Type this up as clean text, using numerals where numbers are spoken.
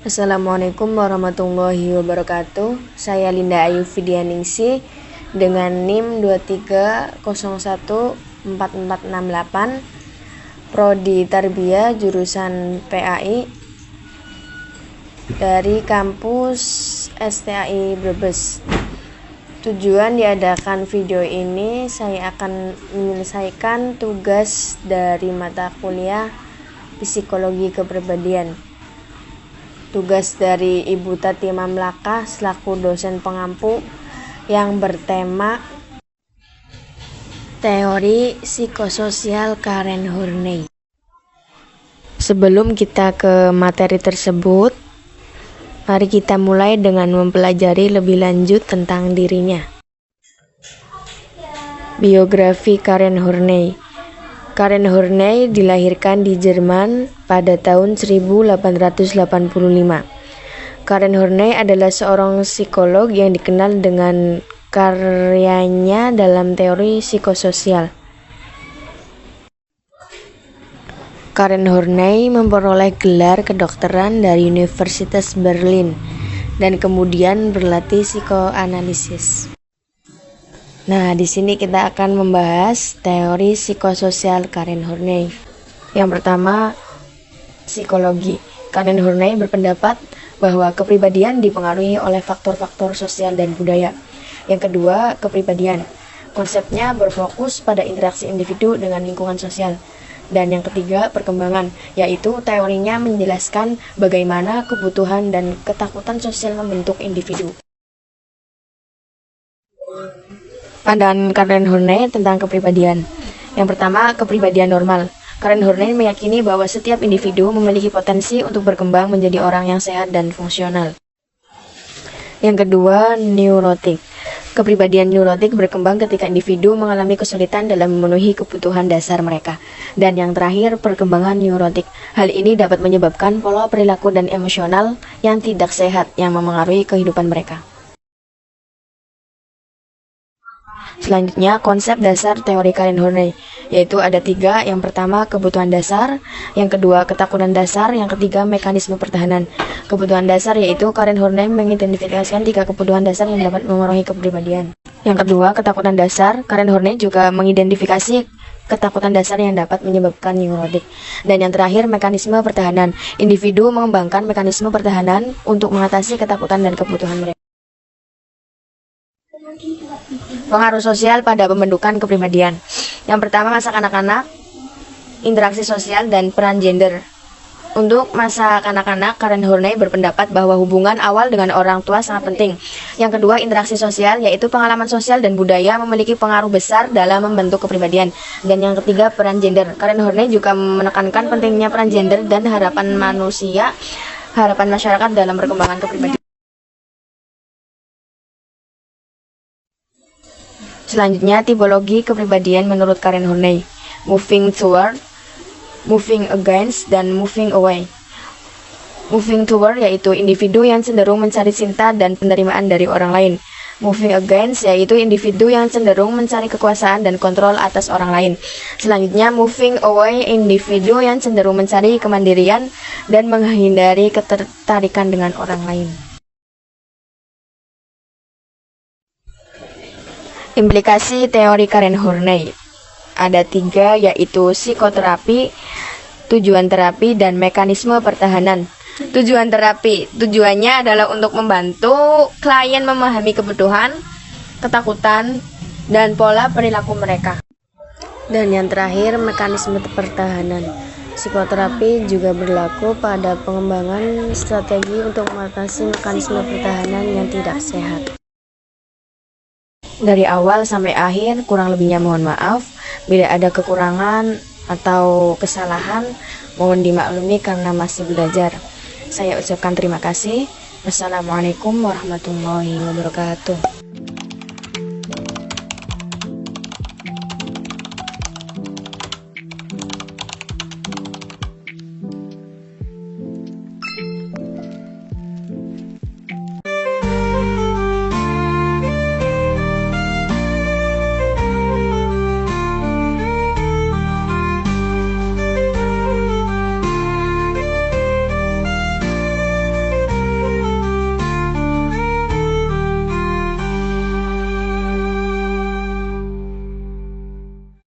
Assalamualaikum warahmatullahi wabarakatuh. Saya Linda Ayu Fidianingsih dengan NIM 23014468, Prodi Tarbiyah jurusan PAI dari kampus STAI Brebes. Tujuan diadakan video ini, saya akan menyelesaikan tugas dari mata kuliah Psikologi Kepribadian. Tugas dari Ibu Tati Mamlaka selaku dosen pengampu yang bertema Teori Psikososial Karen Horney. Sebelum kita ke materi tersebut, mari kita mulai dengan mempelajari lebih lanjut tentang dirinya. Biografi Karen Horney. Karen Horney dilahirkan di Jerman pada tahun 1885. Karen Horney adalah seorang psikolog yang dikenal dengan karyanya dalam teori psikososial. Karen Horney memperoleh gelar kedokteran dari Universitas Berlin dan kemudian berlatih psikoanalisis. Nah, di sini kita akan membahas teori psikososial Karen Horney. Yang pertama, psikologi. Karen Horney berpendapat bahwa kepribadian dipengaruhi oleh faktor-faktor sosial dan budaya. Yang kedua, kepribadian. Konsepnya berfokus pada interaksi individu dengan lingkungan sosial. Dan yang ketiga, perkembangan, yaitu teorinya menjelaskan bagaimana kebutuhan dan ketakutan sosial membentuk individu. Pandangan Karen Horney tentang kepribadian. Yang pertama, kepribadian normal. Karen Horney meyakini bahwa setiap individu memiliki potensi untuk berkembang menjadi orang yang sehat dan fungsional. Yang kedua, neurotik. Kepribadian neurotik berkembang ketika individu mengalami kesulitan dalam memenuhi kebutuhan dasar mereka. Dan yang terakhir, perkembangan neurotik. Hal ini dapat menyebabkan pola perilaku dan emosional yang tidak sehat yang memengaruhi kehidupan mereka. Selanjutnya, konsep dasar teori Karen Horney, yaitu ada 3. Yang pertama, kebutuhan dasar. Yang kedua, ketakutan dasar. Yang ketiga, mekanisme pertahanan. Kebutuhan dasar yaitu Karen Horney mengidentifikasikan 3 kebutuhan dasar yang dapat memengaruhi kepribadian. Yang kedua, ketakutan dasar. Karen Horney juga mengidentifikasi ketakutan dasar yang dapat menyebabkan neurotik. Dan yang terakhir, mekanisme pertahanan. Individu mengembangkan mekanisme pertahanan untuk mengatasi ketakutan dan kebutuhan mereka. Pengaruh sosial pada pembentukan kepribadian. Yang pertama, masa kanak-kanak, interaksi sosial, dan peran gender. Untuk masa kanak-kanak, Karen Horney berpendapat bahwa hubungan awal dengan orang tua sangat penting. Yang kedua, interaksi sosial, yaitu pengalaman sosial dan budaya memiliki pengaruh besar dalam membentuk kepribadian. Dan yang ketiga, peran gender. Karen Horney juga menekankan pentingnya peran gender dan harapan masyarakat dalam perkembangan kepribadian. Selanjutnya, tipologi kepribadian menurut Karen Horney. Moving toward, moving against, dan moving away. Moving toward yaitu individu yang cenderung mencari cinta dan penerimaan dari orang lain. Moving against yaitu individu yang cenderung mencari kekuasaan dan kontrol atas orang lain. Selanjutnya, moving away, individu yang cenderung mencari kemandirian dan menghindari ketertarikan dengan orang lain. Implikasi teori Karen Horney ada 3, yaitu psikoterapi, tujuan terapi, dan mekanisme pertahanan. Tujuan terapi, tujuannya adalah untuk membantu klien memahami kebutuhan, ketakutan, dan pola perilaku mereka. Dan yang terakhir, mekanisme pertahanan. Psikoterapi juga berlaku pada pengembangan strategi untuk mengatasi mekanisme pertahanan yang tidak sehat. Dari awal sampai akhir, kurang lebihnya mohon maaf. Bila ada kekurangan atau kesalahan, mohon dimaklumi karena masih belajar. Saya ucapkan terima kasih. Wassalamualaikum warahmatullahi wabarakatuh.